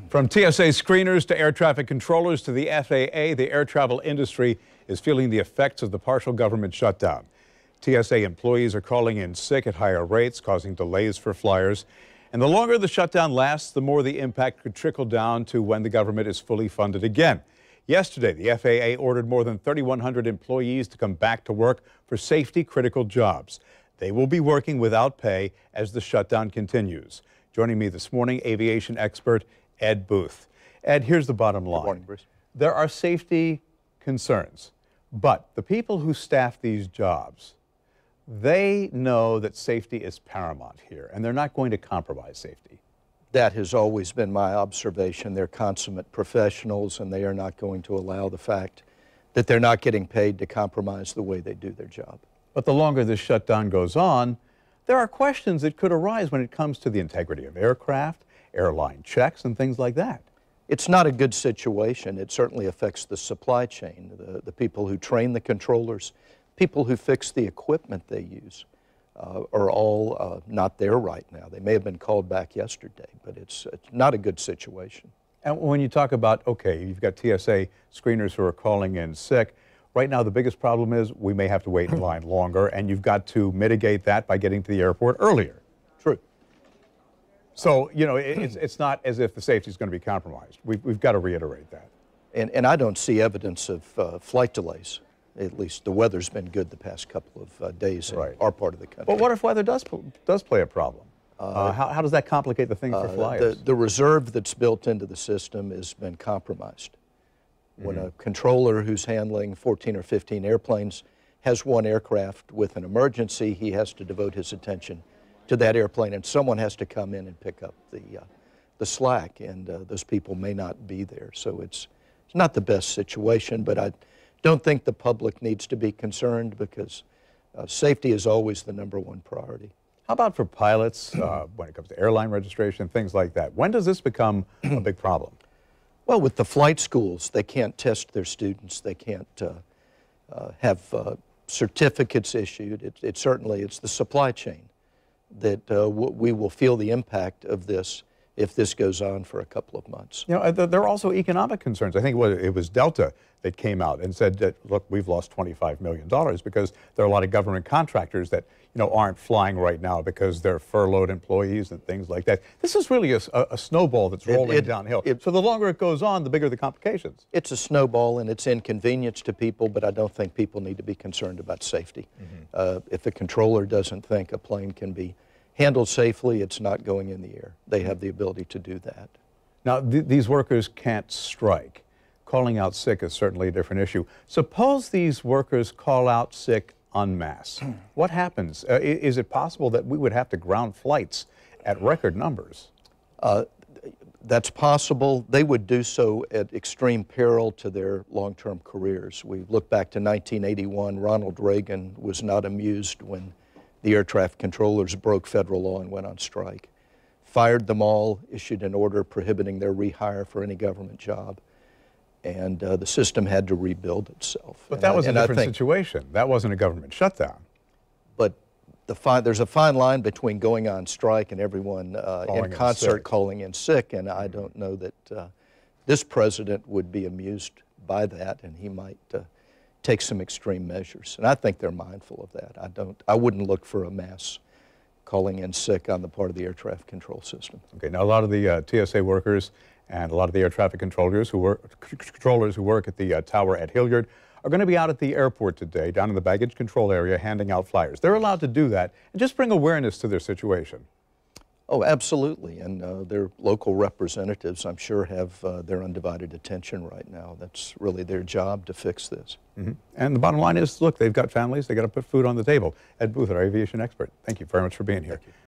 From TSA screeners to air traffic controllers to the FAA, the air travel industry is feeling the effects of the partial government shutdown. TSA employees are calling in sick at higher rates, causing delays for flyers. And the longer the shutdown lasts, the more the impact could trickle down to when the government is fully funded again. Yesterday, the FAA ordered more than 3,100 employees to come back to work for safety-critical jobs. They will be working without pay as the shutdown continues. Joining me this morning, aviation expert Ed Booth. Ed, here's the bottom line. Good morning, Bruce. There are safety concerns, but the people who staff these jobs, they know that safety is paramount here, and they're not going to compromise safety. That has always been my observation. They're consummate professionals, and they are not going to allow the fact that they're not getting paid to compromise the way they do their job. But the longer this shutdown goes on, there are questions that could arise when it comes to the integrity of aircraft, airline checks, and things like that. It's not a good situation. It certainly affects the supply chain, the people who train the controllers, people who fix the equipment they use are all not there right now. They may have been called back yesterday, but it's not a good situation. And when you talk about, okay, you've got TSA screeners who are calling in sick, right now the biggest problem is we may have to wait in line longer, and you've got to mitigate that by getting to the airport earlier. True. So, you know, it's not as if the safety is going to be compromised. We've got to reiterate that. And I don't see evidence of flight delays. At least the weather's been good the past couple of days in our part of the country. But what if weather does play a problem? How does that complicate the thing for flyers? The reserve that's built into the system has been compromised. When a controller who's handling 14 or 15 airplanes has one aircraft with an emergency, he has to devote his attention to that airplane, and someone has to come in and pick up the slack, and those people may not be there. So it's not the best situation, but I don't think the public needs to be concerned because safety is always the #1 priority. How about for pilots when it comes to airline registration, things like that? When does this become a big problem? Well, with the flight schools, they can't test their students. They can't have certificates issued. It's the supply chain that we will feel the impact of this if this goes on for a couple of months. You know, there are also economic concerns. I think it was Delta that came out and said that, look, we've lost $25 million because there are a lot of government contractors that, you know, aren't flying right now because they're furloughed employees and things like that. This is really a snowball that's rolling downhill. So the longer it goes on, the bigger the complications. It's a snowball, and it's inconvenience to people, but I don't think people need to be concerned about safety. If a controller doesn't think a plane can be handled safely, it's not going in the air. They have the ability to do that. Now, these workers can't strike. Calling out sick is certainly a different issue. Suppose these workers call out sick en masse. What happens? Is it possible that we would have to ground flights at record numbers? That's possible. They would do so at extreme peril to their long-term careers. We look back to 1981. Ronald Reagan was not amused when the air traffic controllers broke federal law and went on strike. Fired them all, issued an order prohibiting their rehire for any government job, and the system had to rebuild itself. But that was a different situation. That wasn't a government shutdown. But there's a fine line between going on strike and everyone in concert calling in sick, and I don't know that this president would be amused by that, and he might take some extreme measures. And I think they're mindful of that. I wouldn't look for a mass calling in sick on the part of the air traffic control system. Okay, now a lot of the TSA workers and a lot of the air traffic controllers who work at the tower at Hilliard are going to be out at the airport today, down in the baggage control area, handing out flyers. They're allowed to do that and just bring awareness to their situation. Oh, absolutely, and their local representatives, I'm sure, have their undivided attention right now. That's really their job to fix this. And the bottom line is, look, they've got families, they've got to put food on the table. Ed Booth, our aviation expert, thank you very much for being here.